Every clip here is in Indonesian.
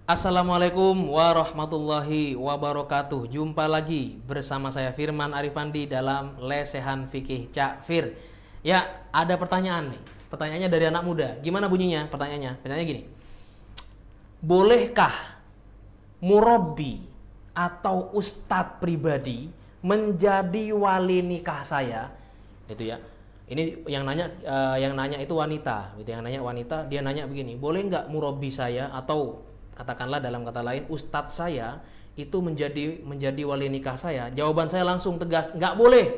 Assalamualaikum warahmatullahi wabarakatuh. Jumpa lagi bersama saya Firman Arifandi dalam Lesehan Fikih Cak Fir. Ya, ada pertanyaan nih. Pertanyaannya dari anak muda. Gimana bunyinya pertanyaannya? Pertanyaannya gini. Bolehkah murabbi atau ustadz pribadi menjadi wali nikah saya? Itu ya. Ini yang nanya itu wanita, gitu. Yang nanya wanita, dia nanya begini, boleh nggak murabbi saya atau katakanlah dalam kata lain ustadz saya itu menjadi wali nikah saya? Jawaban saya langsung tegas, nggak boleh.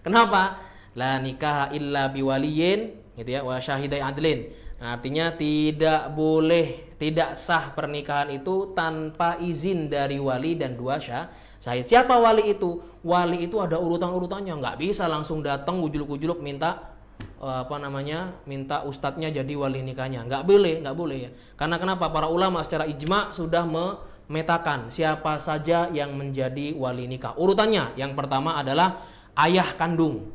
Kenapa? La nikah illa biwaliyin, gitu ya, wa syahidai adlin. Artinya tidak boleh, tidak sah pernikahan itu tanpa izin dari wali dan dua syahid. Siapa wali itu? Wali itu ada urutan-urutannya, nggak bisa langsung datang ujuluk-ujuluk minta minta ustadznya jadi wali nikahnya. Nggak boleh ya. Karena kenapa? Para ulama secara ijma sudah memetakan siapa saja yang menjadi wali nikah. Urutannya, yang pertama adalah ayah kandung.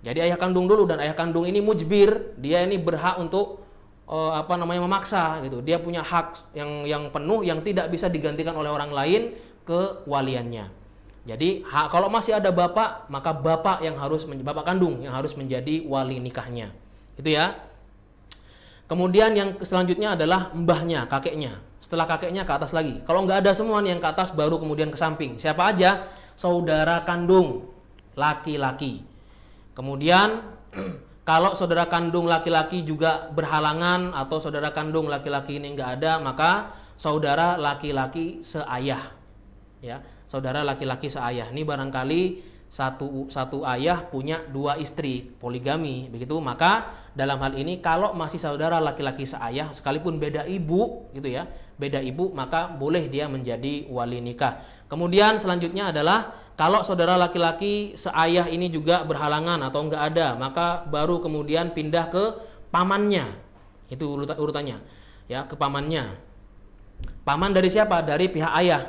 Jadi ayah kandung dulu, dan ayah kandung ini mujbir, dia ini berhak untuk memaksa gitu. Dia punya hak yang penuh yang tidak bisa digantikan oleh orang lain kewaliannya. Jadi kalau masih ada bapak, maka bapak kandung yang harus menjadi wali nikahnya. Itu ya. Kemudian yang selanjutnya adalah mbahnya, kakeknya. Setelah kakeknya ke atas lagi. Kalau nggak ada semua nih yang ke atas, baru kemudian ke samping. Siapa aja? Saudara kandung laki-laki. Kemudian kalau saudara kandung laki-laki juga berhalangan atau saudara kandung laki-laki ini nggak ada, maka saudara laki-laki seayah, ya, saudara laki-laki seayah. Ini barangkali satu ayah punya dua istri, poligami, begitu. Maka dalam hal ini kalau masih saudara laki-laki seayah, sekalipun beda ibu, gitu ya, beda ibu, maka boleh dia menjadi wali nikah. Kemudian selanjutnya adalah kalau saudara laki-laki seayah ini juga berhalangan atau enggak ada, maka baru kemudian pindah ke pamannya. Itu urutannya, ya, ke pamannya. Paman dari siapa? Dari pihak ayah.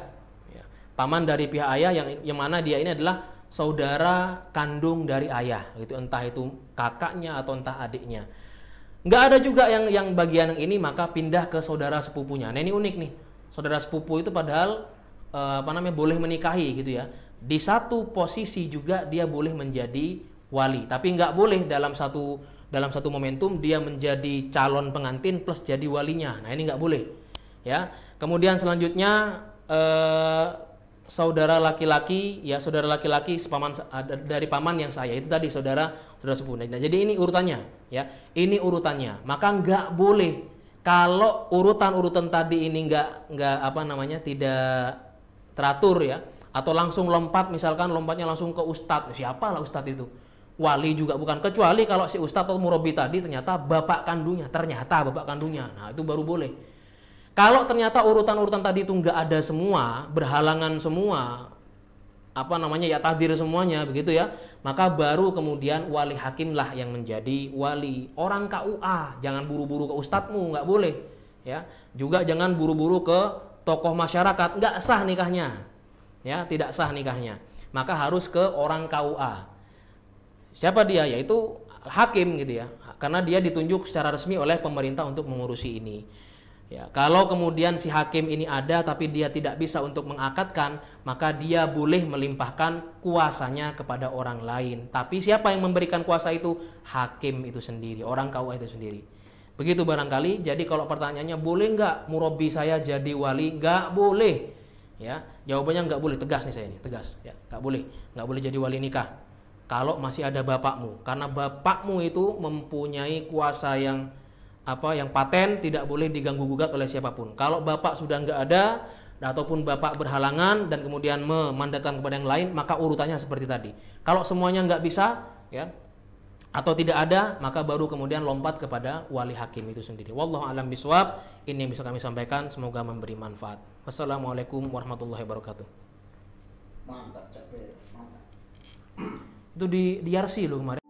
Ya, paman dari pihak ayah yang mana dia ini adalah saudara kandung dari ayah, gitu. Entah itu kakaknya atau entah adiknya. Enggak ada juga yang bagian yang ini, maka pindah ke saudara sepupunya. Nah, ini unik nih. Saudara sepupu itu padahal boleh menikahi, gitu ya. Di satu posisi juga dia boleh menjadi wali, tapi nggak boleh dalam satu momentum dia menjadi calon pengantin plus jadi walinya. Nah, ini nggak boleh, ya. Kemudian selanjutnya saudara laki-laki dari paman yang saya itu tadi saudara sepupu. Nah, jadi ini urutannya, ya. Ini urutannya. Maka nggak boleh kalau urutan tadi ini tidak teratur, ya. Atau langsung lompat, misalkan lompatnya langsung ke ustadz. Siapalah ustadz itu? Wali juga bukan. Kecuali kalau si ustadz atau murabbi tadi ternyata bapak kandungnya. Nah, itu baru boleh. Kalau ternyata urutan tadi itu nggak ada semua, berhalangan semua, takdir semuanya, begitu ya. Maka baru kemudian wali hakim lah yang menjadi wali. Orang KUA, jangan buru-buru ke ustadzmu, nggak boleh. Ya, juga jangan buru-buru ke tokoh masyarakat, nggak sah nikahnya. Ya, tidak sah nikahnya. Maka harus ke orang KUA. Siapa dia? Yaitu hakim, gitu ya. Karena dia ditunjuk secara resmi oleh pemerintah untuk mengurusi ini. Ya, kalau kemudian si hakim ini ada tapi dia tidak bisa untuk mengakadkan, maka dia boleh melimpahkan kuasanya kepada orang lain. Tapi siapa yang memberikan kuasa itu? Hakim itu sendiri, orang KUA itu sendiri. Begitu barangkali. Jadi kalau pertanyaannya boleh nggak murabbi saya jadi wali? Nggak boleh. Ya, jawabannya nggak boleh, tegas nih saya ini, tegas, ya, nggak boleh jadi wali nikah kalau masih ada bapakmu, karena bapakmu itu mempunyai kuasa yang paten, tidak boleh diganggu gugat oleh siapapun. Kalau bapak sudah nggak ada ataupun bapak berhalangan dan kemudian memandatkan kepada yang lain, maka urutannya seperti tadi. Kalau semuanya nggak bisa, ya, atau tidak ada, maka baru kemudian lompat kepada wali hakim itu sendiri. Wallahu a'lam bishawab. Ini yang bisa kami sampaikan, semoga memberi manfaat. Wassalamualaikum warahmatullahi wabarakatuh. Mantap, capek, mantap. Itu di RC loh kemarin.